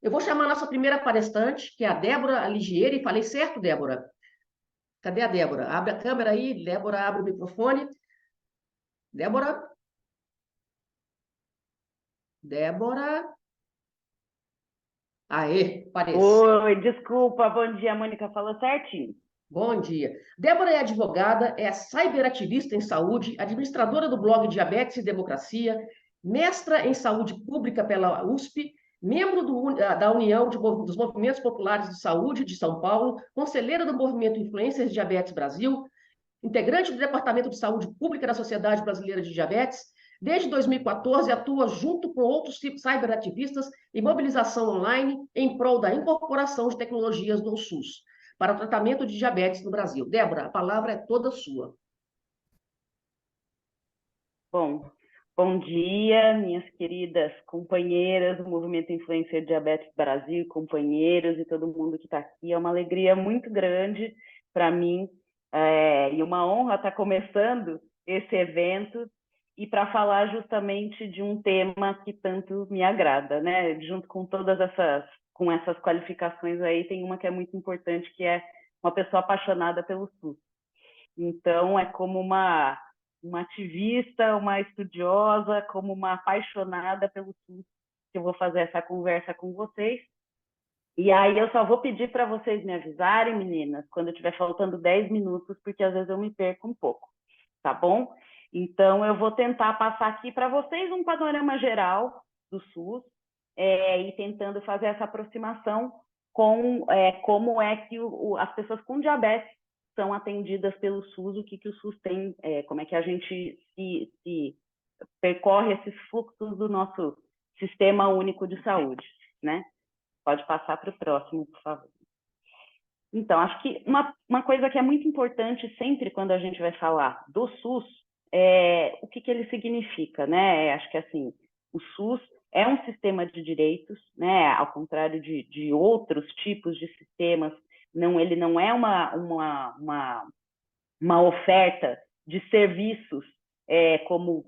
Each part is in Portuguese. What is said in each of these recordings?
Eu vou chamar a nossa primeira palestrante, que é a Débora Aligieri. Falei certo, Débora? Cadê a Débora? Abre a câmera aí, Débora, abre o microfone. Débora? Débora? Aê, apareceu. Oi, desculpa, bom dia, a Mônica falou certinho. Bom dia. Débora é advogada, é cyberativista em saúde, administradora do blog Diabetes e Democracia, mestra em saúde pública pela USP, membro da União dos Movimentos Populares de Saúde de São Paulo, conselheira do movimento Influências de Diabetes Brasil, integrante do Departamento de Saúde Pública da Sociedade Brasileira de Diabetes. Desde 2014, atua junto com outros cyberativistas em mobilização online em prol da incorporação de tecnologias no SUS para o tratamento de diabetes no Brasil. Débora, a palavra é toda sua. Bom, bom dia, minhas queridas companheiras do Movimento Influência Diabetes Brasil, companheiros e todo mundo que está aqui. É uma alegria muito grande para mim e uma honra estar começando esse evento e para falar justamente de um tema que tanto me agrada, né? Junto com todas essas qualificações aí, tem uma que é muito importante, que é uma pessoa apaixonada pelo SUS. Então, é como uma ativista, uma estudiosa, como uma apaixonada pelo SUS, que eu vou fazer essa conversa com vocês. E aí eu só vou pedir para vocês me avisarem, meninas, quando estiver faltando 10 minutos, porque às vezes eu me perco um pouco, tá bom? Então, eu vou tentar passar aqui para vocês um panorama geral do SUS e tentando fazer essa aproximação com como é que as pessoas com diabetes são atendidas pelo SUS, o que o SUS tem, como é que a gente se percorre esses fluxos do nosso Sistema Único de Saúde, né? Pode passar para o próximo, por favor. Então, acho que uma coisa que é muito importante sempre quando a gente vai falar do SUS é o que ele significa, né? Acho que, assim, o SUS é um sistema de direitos, né? Ao contrário de outros tipos de sistemas, ele não é uma oferta de serviços como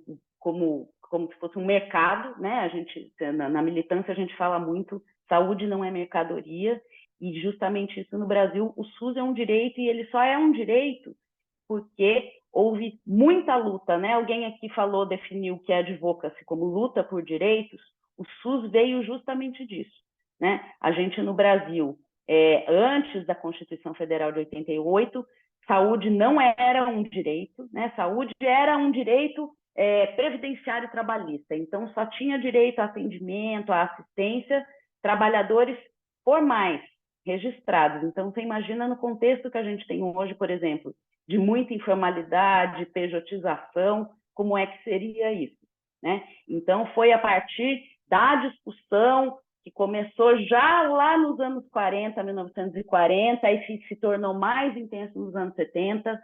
se fosse um mercado, né? A gente, na militância, a gente fala muito, saúde não é mercadoria, e justamente isso no Brasil, o SUS é um direito, e ele só é um direito porque houve muita luta, né? Alguém aqui definiu que a advocacy como luta por direitos, o SUS veio justamente disso, né? A gente no Brasil, antes da Constituição Federal de 88, saúde não era um direito, né? Saúde era um direito previdenciário trabalhista, então só tinha direito a atendimento, a assistência, trabalhadores formais, registrados. Então, você imagina no contexto que a gente tem hoje, por exemplo, de muita informalidade, pejotização, como é que seria isso, né? Então, foi a partir da discussão que começou já lá nos anos 40, 1940, e se tornou mais intenso nos anos 70,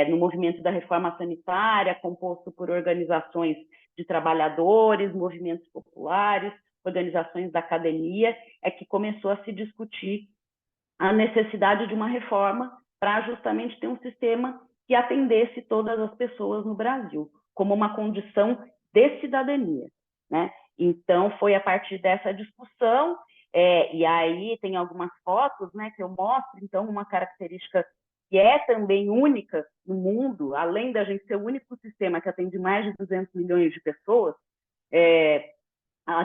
no movimento da reforma sanitária, composto por organizações de trabalhadores, movimentos populares, organizações da academia, é que começou a se discutir a necessidade de uma reforma para justamente ter um sistema que atendesse todas as pessoas no Brasil, como uma condição de cidadania, né? Então, foi a partir dessa discussão, e aí tem algumas fotos, né, que eu mostro, então, uma característica que é também única no mundo, além da gente ser o único sistema que atende mais de 200 milhões de pessoas,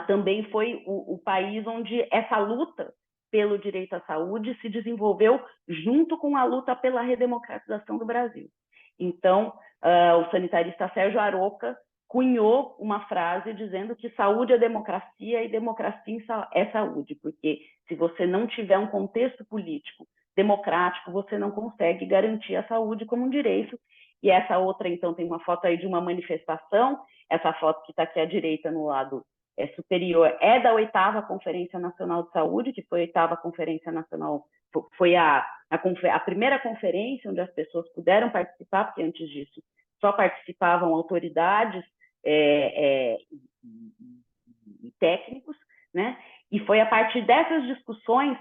também foi o país onde essa luta pelo direito à saúde se desenvolveu junto com a luta pela redemocratização do Brasil. Então, o sanitarista Sérgio Aroca cunhou uma frase dizendo que saúde é democracia e democracia é saúde, porque se você não tiver um contexto político democrático, você não consegue garantir a saúde como um direito. E essa outra, então, tem uma foto aí de uma manifestação, essa foto que está aqui à direita no lado superior é da 8ª Conferência Nacional de Saúde, que foi a 8ª Conferência Nacional, foi a primeira conferência onde as pessoas puderam participar, porque antes disso só participavam autoridades e técnicos, né? E foi a partir dessas discussões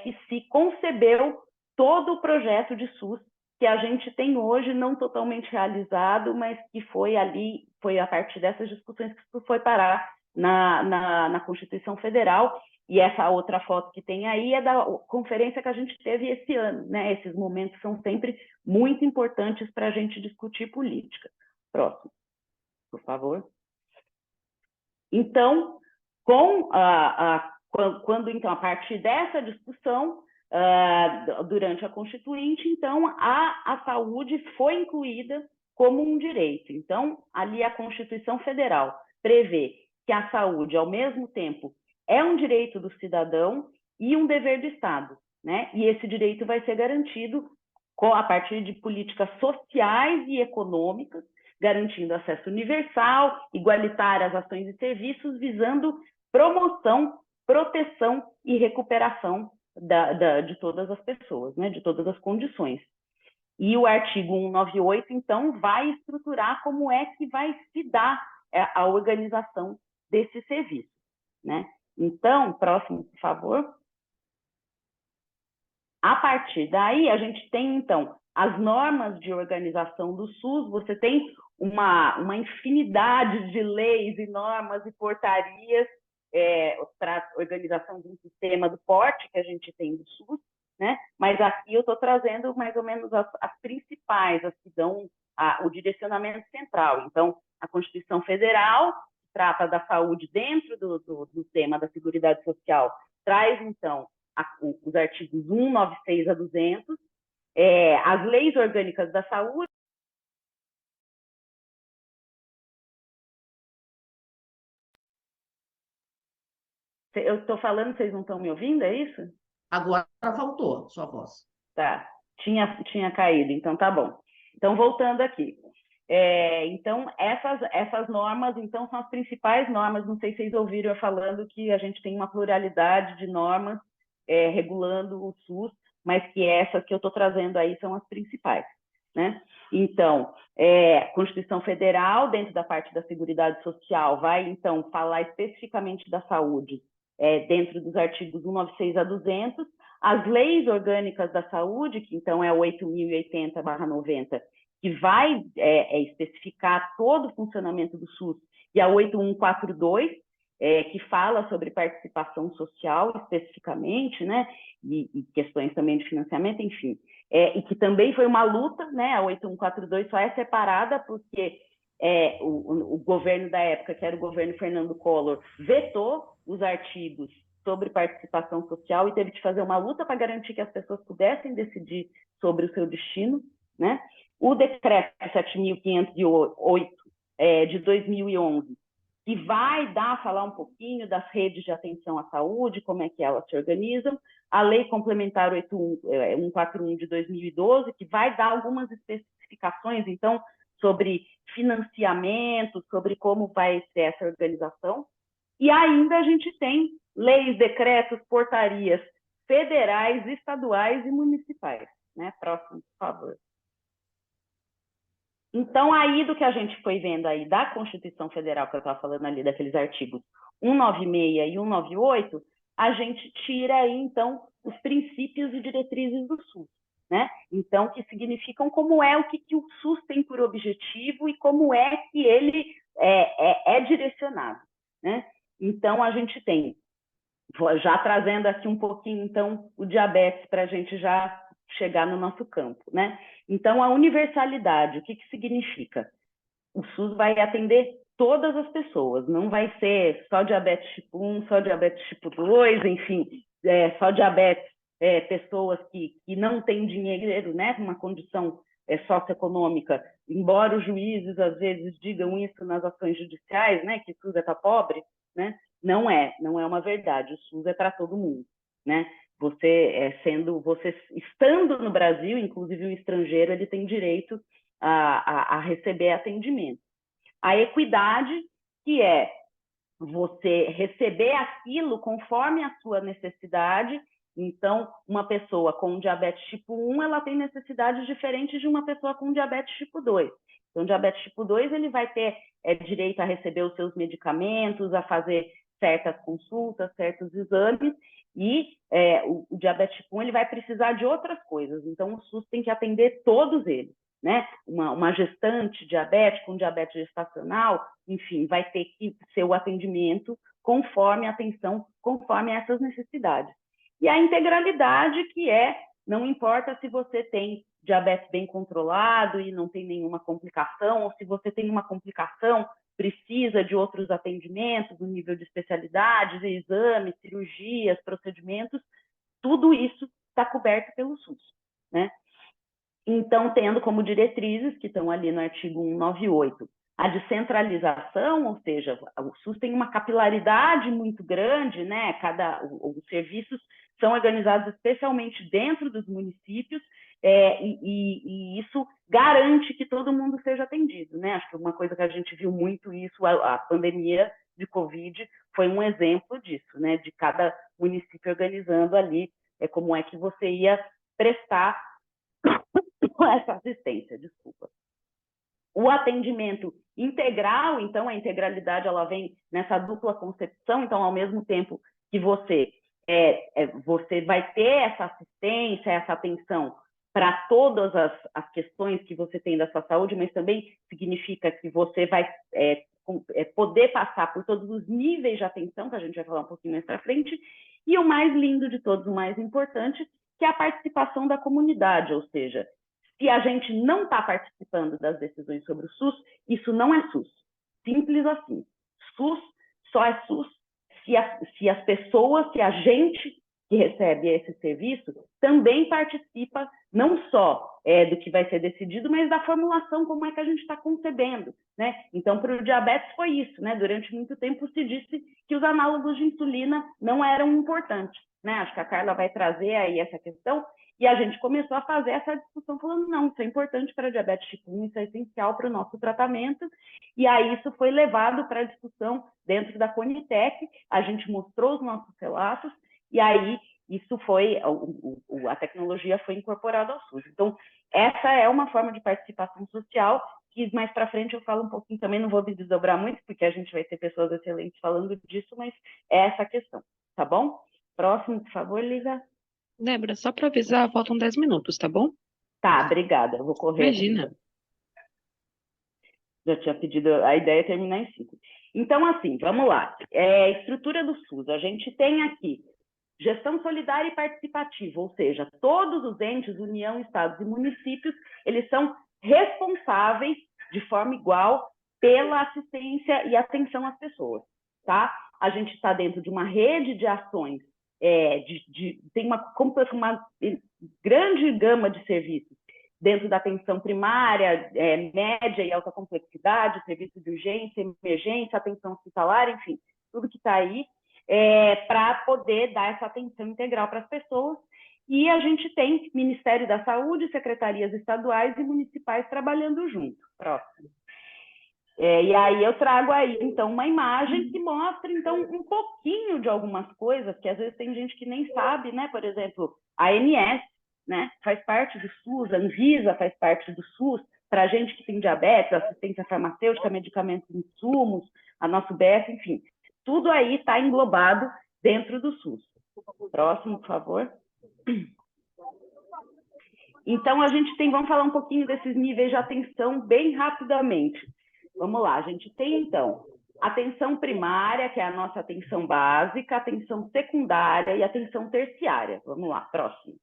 que se concebeu todo o projeto de SUS que a gente tem hoje, não totalmente realizado, mas que foi a partir dessas discussões que isso foi parar na Constituição Federal. E essa outra foto que tem aí é da conferência que a gente teve esse ano, né? Esses momentos são sempre muito importantes para a gente discutir política. Próximo, por favor. Então, quando então, a partir dessa discussão, durante a Constituinte, então, a saúde foi incluída como um direito. Então, ali a Constituição Federal prevê que a saúde, ao mesmo tempo, é um direito do cidadão e um dever do Estado, né? E esse direito vai ser garantido a partir de políticas sociais e econômicas, garantindo acesso universal, igualitário às ações e serviços, visando promoção, proteção e recuperação de todas as pessoas, né? De todas as condições. E o artigo 198, então, vai estruturar como é que vai se dar a organização desse serviço, né? Então, próximo, por favor. A partir daí, a gente tem, então, as normas de organização do SUS. Você tem uma infinidade de leis e normas e portarias para a organização de um sistema do porte que a gente tem do SUS, né? Mas aqui eu estou trazendo mais ou menos as principais, as que dão o direcionamento central. Então, a Constituição Federal trata da saúde dentro do tema da Seguridade Social, traz, então, os artigos 196 a 200, as leis orgânicas da saúde. Eu estou falando, vocês não estão me ouvindo, é isso? Agora voltou sua voz. Tá, tinha caído, então tá bom. Então, voltando aqui. Então, essas normas, então, são as principais normas. Não sei se vocês ouviram eu falando que a gente tem uma pluralidade de normas regulando o SUS, mas que essas que eu estou trazendo aí são as principais, né? Então, Constituição Federal, dentro da parte da Seguridade Social, vai, então, falar especificamente da saúde, dentro dos artigos 196 a 200, as leis orgânicas da saúde, que então é o 8.080/90, que vai especificar todo o funcionamento do SUS, e a 8142, que fala sobre participação social especificamente, né, e questões também de financiamento, enfim, e que também foi uma luta, né, a 8142 só é separada porque o governo da época, que era o governo Fernando Collor, vetou os artigos sobre participação social e teve que fazer uma luta para garantir que as pessoas pudessem decidir sobre o seu destino, né? O decreto 7.508 de 2011, que vai falar um pouquinho das redes de atenção à saúde, como é que elas se organizam, a Lei Complementar 141 de 2012, que vai dar algumas especificações, então, sobre financiamento, sobre como vai ser essa organização. E ainda a gente tem leis, decretos, portarias federais, estaduais e municipais, né? Próximo, por favor. Então, aí do que a gente foi vendo aí da Constituição Federal, que eu estava falando ali, daqueles artigos 196 e 198, a gente tira aí, então, os princípios e diretrizes do SUS, né? Então, que significam como o que o SUS tem por objetivo e como é que ele é direcionado, né? Então, a gente tem, já trazendo aqui um pouquinho, então, o diabetes para a gente já chegar no nosso campo, né? Então, a universalidade, o que significa? O SUS vai atender todas as pessoas, não vai ser só diabetes tipo 1, só diabetes tipo 2, enfim, só diabetes, pessoas que não têm dinheiro, né, uma condição socioeconômica, embora os juízes às vezes digam isso nas ações judiciais, né, que o SUS é para pobre, né? Não é uma verdade, o SUS é para todo mundo, né? Você estando no Brasil, inclusive o estrangeiro, ele tem direito a receber atendimento. A equidade, que é você receber aquilo conforme a sua necessidade. Então, uma pessoa com diabetes tipo 1, ela tem necessidades diferentes de uma pessoa com diabetes tipo 2. Então, diabetes tipo 2, ele vai ter direito a receber os seus medicamentos, a fazer certas consultas, certos exames, e o diabetes tipo 1, ele vai precisar de outras coisas. Então, o SUS tem que atender todos eles, né? Uma gestante diabética, com diabetes gestacional, enfim, vai ter que ser o atendimento conforme a atenção, conforme essas necessidades. E a integralidade, que não importa se você tem diabetes bem controlado e não tem nenhuma complicação, ou se você tem uma complicação, precisa de outros atendimentos no nível de especialidades, exames, cirurgias, procedimentos, tudo isso está coberto pelo SUS, né? Então, tendo como diretrizes, que estão ali no artigo 198, a descentralização, ou seja, o SUS tem uma capilaridade muito grande, né? Os serviços são organizados especialmente dentro dos municípios, e isso garante que todo mundo seja atendido, né? Acho que uma coisa que a gente viu muito isso, a pandemia de Covid foi um exemplo disso, né? De cada município organizando ali como é que você ia prestar essa assistência, desculpa. O atendimento integral, então, a integralidade, ela vem nessa dupla concepção, então, ao mesmo tempo que você vai ter essa assistência, essa atenção para todas as questões que você tem da sua saúde, mas também significa que você vai poder passar por todos os níveis de atenção, que a gente vai falar um pouquinho mais para frente, e o mais lindo de todos, o mais importante, que é a participação da comunidade, ou seja, se a gente não está participando das decisões sobre o SUS, isso não é SUS. Simples assim. SUS só é SUS se as pessoas, se a gente que recebe esse serviço também participa não só do que vai ser decidido, mas da formulação, como é que a gente está concebendo, né? Então, para o diabetes foi isso, né? Durante muito tempo se disse que os análogos de insulina não eram importantes, né? Acho que a Carla vai trazer aí essa questão, e a gente começou a fazer essa discussão falando, não, isso é importante para diabetes tipo 1, isso é essencial para o nosso tratamento, e aí isso foi levado para a discussão dentro da Conitec, a gente mostrou os nossos relatos, e aí isso foi, a tecnologia foi incorporada ao SUS. Então, essa é uma forma de participação social, que mais para frente eu falo um pouquinho também, não vou me desdobrar muito, porque a gente vai ter pessoas excelentes falando disso, mas é essa a questão, tá bom? Próximo, por favor, Lisa. Débora, só para avisar, faltam 10 minutos, tá bom? Tá, obrigada, eu vou correr aqui. Imagina. Já tinha pedido, a ideia é terminar em 5. Então, assim, vamos lá. Estrutura do SUS, a gente tem aqui gestão solidária e participativa, ou seja, todos os entes, União, Estados e municípios, eles são responsáveis de forma igual pela assistência e atenção às pessoas, tá? A gente está dentro de uma rede de ações, tem uma grande gama de serviços dentro da atenção primária, média e alta complexidade, serviço de urgência, emergência, atenção hospitalar, enfim, tudo que está aí, para poder dar essa atenção integral para as pessoas. E a gente tem Ministério da Saúde, secretarias estaduais e municipais trabalhando junto. Próximo. E aí eu trago aí, então, uma imagem que mostra, então, um pouquinho de algumas coisas que às vezes tem gente que nem sabe, né? Por exemplo, a ANS, né? Faz parte do SUS, a Anvisa faz parte do SUS, para a gente que tem diabetes, assistência farmacêutica, medicamentos, insumos, a nosso BF, enfim. Tudo aí está englobado dentro do SUS. Próximo, por favor. Então, a gente tem, vamos falar um pouquinho desses níveis de atenção bem rapidamente. Vamos lá, a gente tem, então, atenção primária, que é a nossa atenção básica, atenção secundária e atenção terciária. Vamos lá, próximo.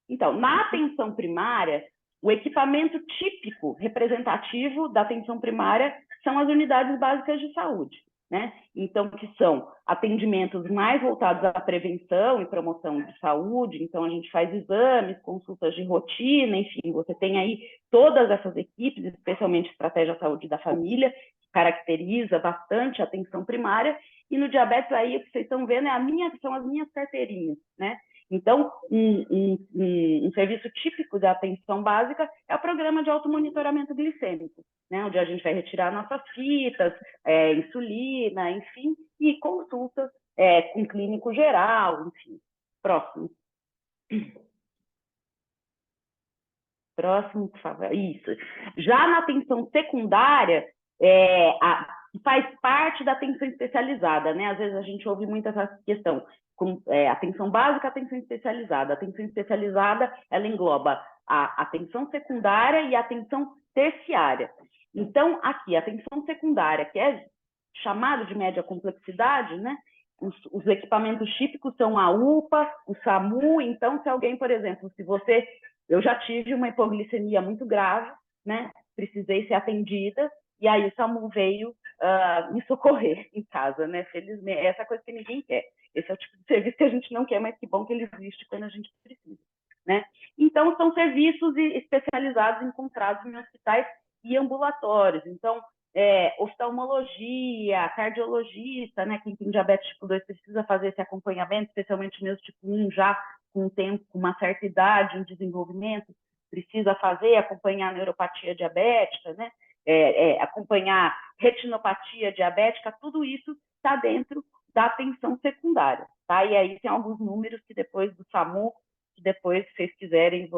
Então, na atenção primária, o equipamento típico representativo da atenção primária são as unidades básicas de saúde, né? Então, que são atendimentos mais voltados à prevenção e promoção de saúde, então a gente faz exames, consultas de rotina, enfim, você tem aí todas essas equipes, especialmente Estratégia Saúde da Família, que caracteriza bastante a atenção primária, e no diabetes aí, o que vocês estão vendo são as minhas carteirinhas, né? Então, um serviço típico da atenção básica é o programa de automonitoramento glicêmico, né, onde a gente vai retirar nossas fitas, insulina, enfim, e consultas com clínico geral, enfim. Próximo. Próximo, por favor. Isso. Já na atenção secundária, faz parte da atenção especializada, né? Às vezes a gente ouve muito essa questão. atenção básica, atenção especializada. A atenção especializada, ela engloba a atenção secundária e a atenção terciária. Então, aqui, a atenção secundária, que é chamado de média complexidade, né? Os equipamentos típicos são a UPA, o SAMU. Então, se alguém, por exemplo, eu já tive uma hipoglicemia muito grave, né? Precisei ser atendida, e aí o SAMU veio me socorrer em casa, né? Felizmente, essa coisa que ninguém quer. Esse é o tipo de serviço que a gente não quer, mas que bom que ele existe quando a gente precisa, né? Então, são serviços especializados encontrados em hospitais e ambulatórios. Então, oftalmologia, cardiologista, né? Quem tem diabetes tipo 2 precisa fazer esse acompanhamento, especialmente mesmo tipo 1, já com tempo, com uma certa idade, um desenvolvimento, precisa fazer, acompanhar a neuropatia diabética, né? Acompanhar retinopatia diabética, tudo isso está dentro da atenção secundária, tá? E aí tem alguns números que depois do SAMU, que depois, se vocês quiserem,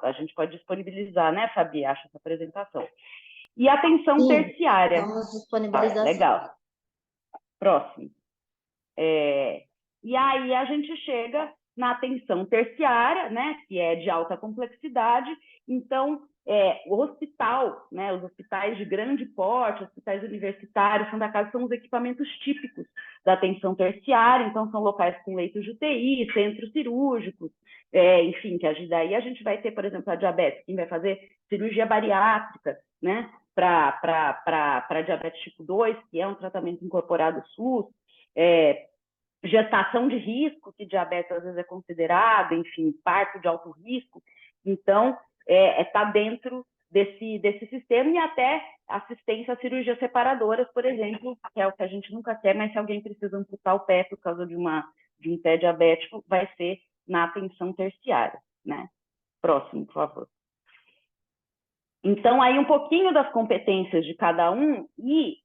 a gente pode disponibilizar, né, Fabi? Acho essa apresentação. E atenção terciária. Vamos disponibilizar. Legal. Próximo. E aí a gente chega na atenção terciária, né, que é de alta complexidade. Então, o hospital, né, os hospitais de grande porte, hospitais universitários, Santa Casa, são os equipamentos típicos da atenção terciária. Então, são locais com leitos de UTI, centros cirúrgicos, enfim, que daí a gente vai ter, por exemplo, a diabetes, quem vai fazer cirurgia bariátrica, né, para diabetes tipo 2, que é um tratamento incorporado SUS, gestação de risco, que diabetes às vezes é considerado, enfim, parto de alto risco. Então, está dentro desse sistema, e até assistência a cirurgias separadoras, por exemplo, que é o que a gente nunca quer, mas se alguém precisa amputar o pé por causa de um pé diabético, vai ser na atenção terciária, né? Próximo, por favor. Então, aí um pouquinho das competências de cada um, e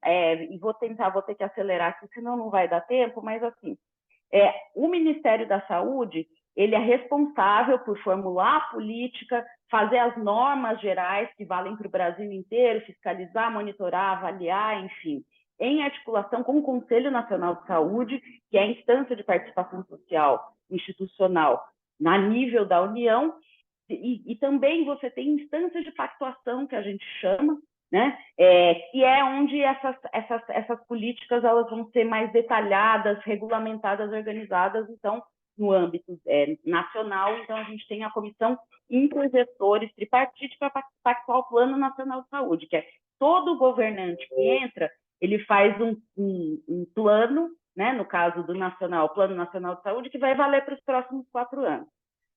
vou ter que acelerar aqui, senão não vai dar tempo, mas assim, o Ministério da Saúde, ele é responsável por formular a política, fazer as normas gerais que valem para o Brasil inteiro, fiscalizar, monitorar, avaliar, enfim, em articulação com o Conselho Nacional de Saúde, que é a instância de participação social institucional na nível da União. E também você tem instâncias de pactuação, que a gente chama, né? Que é onde essas políticas elas vão ser mais detalhadas, regulamentadas, organizadas, então, no âmbito nacional. Então, a gente tem a comissão intergestores tripartite para pactuar o Plano Nacional de Saúde, que é todo governante que entra, ele faz um plano, né? No caso do Nacional, Plano Nacional de Saúde, que vai valer para os próximos 4 anos.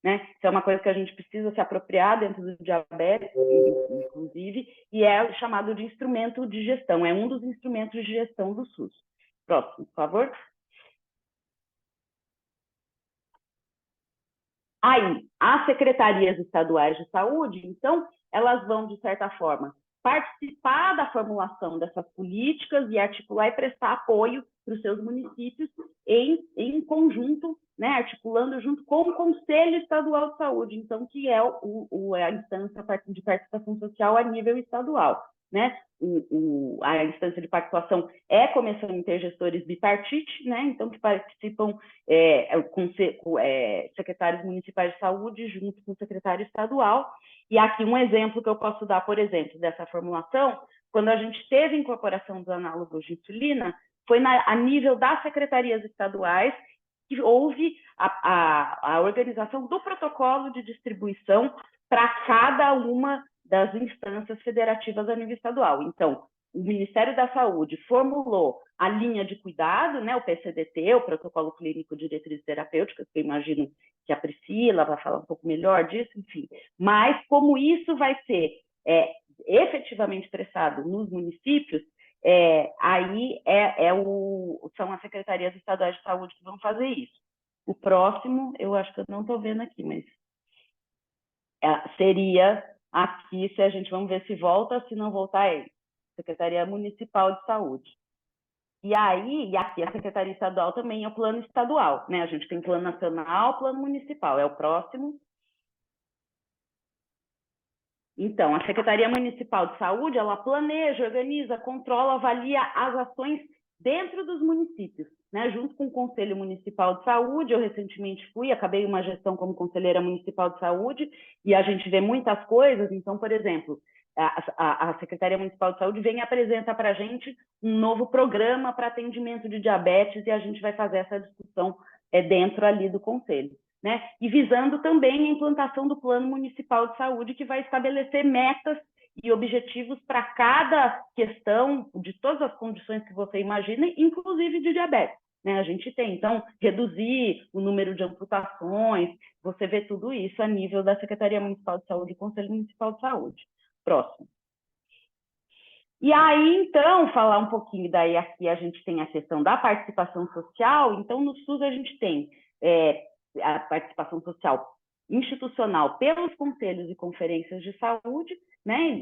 Né? Isso é uma coisa que a gente precisa se apropriar dentro do diabetes, inclusive, e é chamado de instrumento de gestão, é um dos instrumentos de gestão do SUS. Próximo, por favor. Aí, as secretarias estaduais de saúde, então, elas vão, de certa forma, participar da formulação dessas políticas e articular e prestar apoio para os seus municípios em conjunto, né, articulando junto com o Conselho Estadual de Saúde, então, que é a instância de participação social a nível estadual. Né? A instância de pactuação é a Comissão Intergestores Bipartite, né? Então, que participam secretários municipais de saúde junto com o secretário estadual. E aqui um exemplo que eu posso dar, por exemplo, dessa formulação, quando a gente teve a incorporação dos análogos de insulina, foi a nível das secretarias estaduais que houve a organização do protocolo de distribuição para cada uma das instâncias federativas a nível estadual. Então, o Ministério da Saúde formulou a linha de cuidado, né, o PCDT, o Protocolo Clínico de Diretrizes Terapêuticas, que eu imagino que a Priscila vai falar um pouco melhor disso, enfim. Mas como isso vai ser efetivamente prestado nos municípios, aí são as secretarias estaduais de saúde que vão fazer isso. O próximo, eu acho que eu não estou vendo aqui, mas seria aqui, se a gente, vamos ver se volta, se não voltar, Secretaria Municipal de Saúde. E aqui a Secretaria Estadual também é o plano estadual, né? A gente tem plano nacional, plano municipal, é o próximo. Então, a Secretaria Municipal de Saúde, ela planeja, organiza, controla, avalia as ações dentro dos municípios, né? Junto com o Conselho Municipal de Saúde. Eu recentemente acabei uma gestão como conselheira municipal de saúde, e a gente vê muitas coisas. Então, por exemplo, a Secretaria Municipal de Saúde vem e apresenta para a gente um novo programa para atendimento de diabetes, e a gente vai fazer essa discussão dentro ali do Conselho, né? E visando também a implantação do Plano Municipal de Saúde, que vai estabelecer metas e objetivos para cada questão, de todas as condições que você imagina, inclusive de diabetes, né? A gente tem, então, reduzir o número de amputações, você vê tudo isso a nível da Secretaria Municipal de Saúde e Conselho Municipal de Saúde. Próximo. E aí, então, falar um pouquinho, daí aqui a gente tem a questão da participação social. Então, no SUS a gente tem a participação social institucional pelos conselhos e conferências de saúde, né,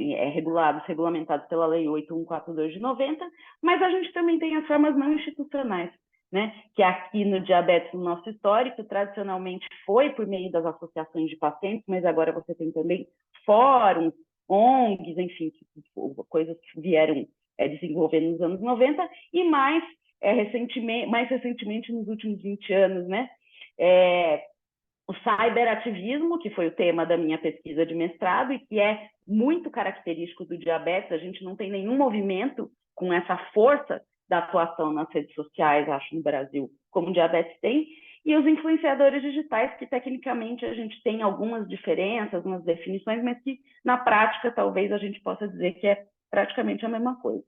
regulamentados pela Lei 8142 de 90, mas a gente também tem as formas não institucionais, né, que aqui no diabetes, no nosso histórico, tradicionalmente foi por meio das associações de pacientes, mas agora você tem também fóruns, ONGs, enfim, coisas que vieram desenvolver nos anos 90, e mais recentemente, nos últimos 20 anos, né, o cyberativismo, que foi o tema da minha pesquisa de mestrado e que é muito característico do diabetes. A gente não tem nenhum movimento com essa força da atuação nas redes sociais, acho, no Brasil, como o diabetes tem. E os influenciadores digitais, que tecnicamente a gente tem algumas diferenças nas definições, mas que na prática talvez a gente possa dizer que é praticamente a mesma coisa.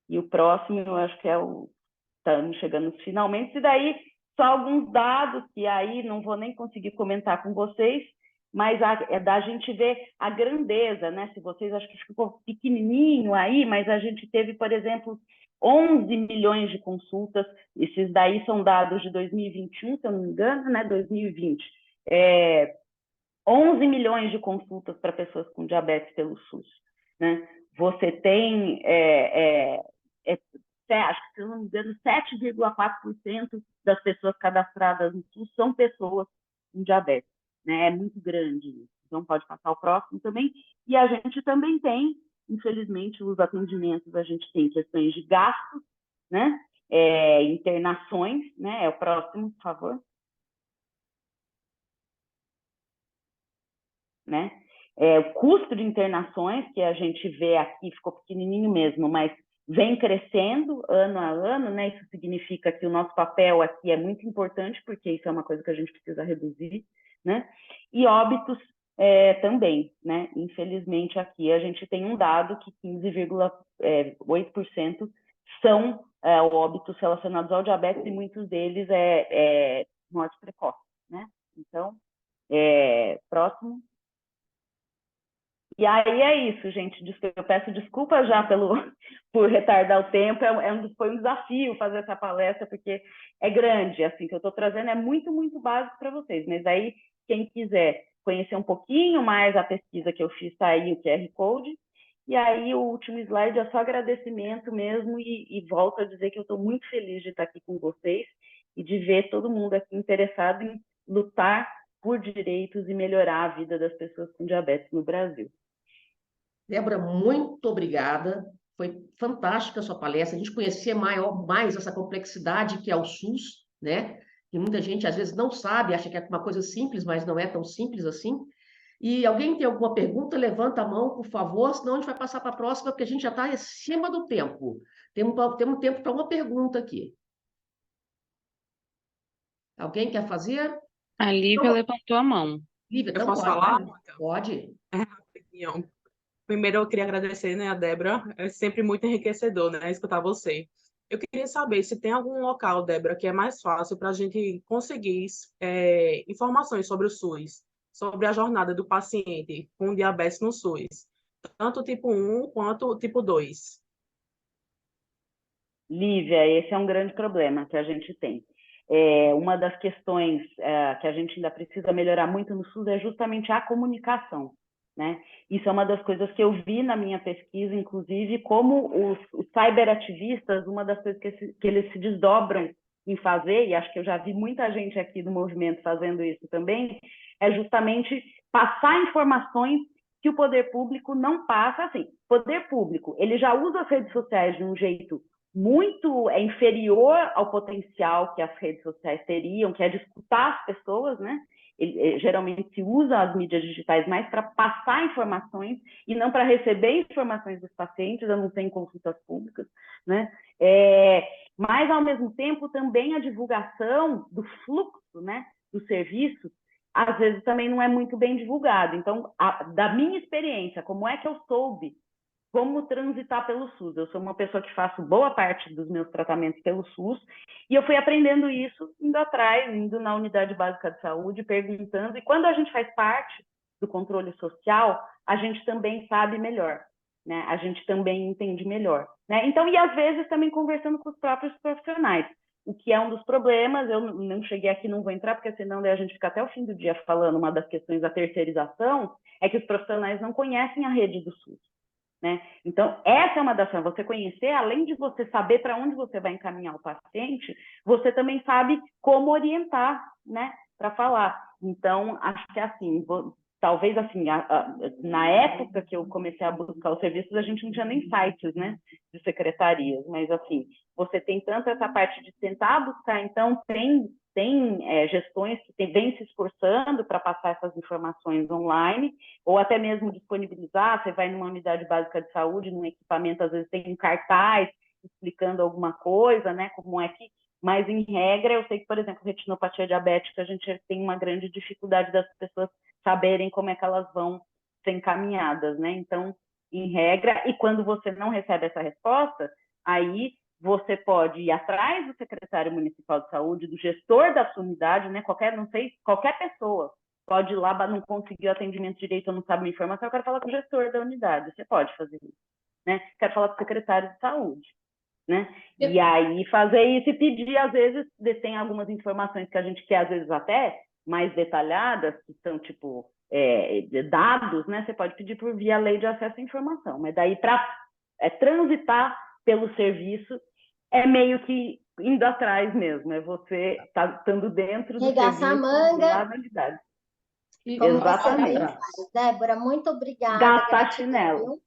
E o próximo, eu acho que estamos chegando finalmente, e daí só alguns dados que aí não vou nem conseguir comentar com vocês, mas é da gente ver a grandeza, né? Se vocês, acho que ficou pequenininho aí, mas a gente teve, por exemplo, 11 milhões de consultas. Esses daí são dados de 2021, se eu não me engano, né? 2020. 11 milhões de consultas para pessoas com diabetes pelo SUS, né? Você tem acho que, se eu não me engano, 7,4% das pessoas cadastradas no SUS são pessoas com diabetes, né? É muito grande isso. Então, pode passar o próximo também. E a gente também tem, infelizmente, os atendimentos, a gente tem questões de gastos, né? Internações, né? É o próximo, por favor. Né? O custo de internações, que a gente vê aqui, ficou pequenininho mesmo, mas vem crescendo ano a ano, né? Isso significa que o nosso papel aqui é muito importante, porque isso é uma coisa que a gente precisa reduzir, né? E óbitos também, né? Infelizmente, aqui a gente tem um dado que 15,8% são óbitos relacionados ao diabetes, e muitos deles morte precoce, né? Então, próximo. E aí é isso, gente. Eu peço desculpa já por retardar o tempo. Foi um desafio fazer essa palestra, porque é grande. Assim, que eu estou trazendo é muito, muito básico para vocês. Mas aí, quem quiser conhecer um pouquinho mais a pesquisa que eu fiz, está aí o QR Code. E aí, o último slide é só agradecimento mesmo. E volto a dizer que eu estou muito feliz de estar aqui com vocês e de ver todo mundo aqui interessado em lutar por direitos e melhorar a vida das pessoas com diabetes no Brasil. Débora, muito obrigada. Foi fantástica a sua palestra. A gente conhecer mais essa complexidade que é o SUS, né? Que muita gente às vezes não sabe, acha que é uma coisa simples, mas não é tão simples assim. E alguém tem alguma pergunta, levanta a mão, por favor, senão a gente vai passar para a próxima, porque a gente já está acima do tempo. Temos tempo para uma pergunta aqui. Alguém quer fazer? A Lívia levantou a mão. Lívia, Eu então posso pode. falar? Pode. Rapidinho. Primeiro, eu queria agradecer, né, a Débora. É sempre muito enriquecedor, né, escutar você. Eu queria saber se tem algum local, Débora, que é mais fácil para a gente conseguir informações sobre o SUS, sobre a jornada do paciente com diabetes no SUS, tanto tipo 1 quanto tipo 2. Lívia, esse é um grande problema que a gente tem. Uma das questões que a gente ainda precisa melhorar muito no SUS é justamente a comunicação, né? Isso é uma das coisas que eu vi na minha pesquisa, inclusive, como os cyberativistas, uma das coisas que eles se desdobram em fazer, e acho que eu já vi muita gente aqui do movimento fazendo isso também, é justamente passar informações que o poder público não passa. Assim, o poder público, ele já usa as redes sociais de um jeito muito inferior ao potencial que as redes sociais teriam, que é de escutar as pessoas, né? Geralmente se usa as mídias digitais mais para passar informações e não para receber informações dos pacientes, a não ser em consultas públicas, né? Mas, ao mesmo tempo, também a divulgação do fluxo, né, do serviço, às vezes também não é muito bem divulgado. Então, da minha experiência, como é que eu soube como transitar pelo SUS? Eu sou uma pessoa que faço boa parte dos meus tratamentos pelo SUS, e eu fui aprendendo isso indo atrás, indo na unidade básica de saúde, perguntando, e quando a gente faz parte do controle social, a gente também sabe melhor, né? A gente também entende melhor, né? Então, e às vezes também conversando com os próprios profissionais, o que é um dos problemas. Eu não cheguei aqui, não vou entrar, porque senão daí a gente fica até o fim do dia falando. Uma das questões da terceirização é que os profissionais não conhecem a rede do SUS, né? Então, essa é uma das formas. Você conhecer, além de você saber para onde você vai encaminhar o paciente, você também sabe como orientar, né, para falar. Então, acho que é assim, talvez assim, na época que eu comecei a buscar os serviços, a gente não tinha nem sites, né, de secretarias, mas assim, você tem tanto essa parte de tentar buscar, então tem gestões que vêm se esforçando para passar essas informações online, ou até mesmo disponibilizar. Você vai numa unidade básica de saúde, num equipamento, às vezes tem um cartaz explicando alguma coisa, né, como é que... Mas, em regra, eu sei que, por exemplo, retinopatia diabética, a gente tem uma grande dificuldade das pessoas saberem como é que elas vão ser encaminhadas, né? Então, em regra, e quando você não recebe essa resposta, aí você pode ir atrás do secretário municipal de saúde, do gestor da sua unidade, né? Qualquer pessoa pode ir lá, não conseguiu atendimento direito ou não sabe uma informação, eu quero falar com o gestor da unidade. Você pode fazer isso, né? Quero falar com o secretário de saúde, né? E aí fazer isso e pedir, às vezes, tem algumas informações que a gente quer, às vezes até mais detalhadas, que são tipo dados, né? Você pode pedir por via lei de acesso à informação, mas daí para transitar pelo serviço é meio que indo atrás mesmo, é você estando dentro do Regaçar a serviço manga, lá na unidade. como você bem Exatamente. faz. Débora, muito obrigada. Gastar Gratidão, chinelo. viu?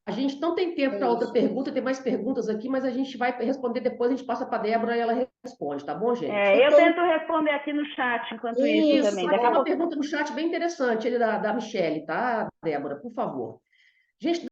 A gente não tem tempo para outra pergunta, tem mais perguntas aqui, mas a gente vai responder depois, a gente passa para a Débora e ela responde, tá bom, gente? Eu tento responder aqui no chat enquanto isso também. Tem uma pergunta no chat bem interessante, ele da Michele, tá, Débora? Por favor. Gente,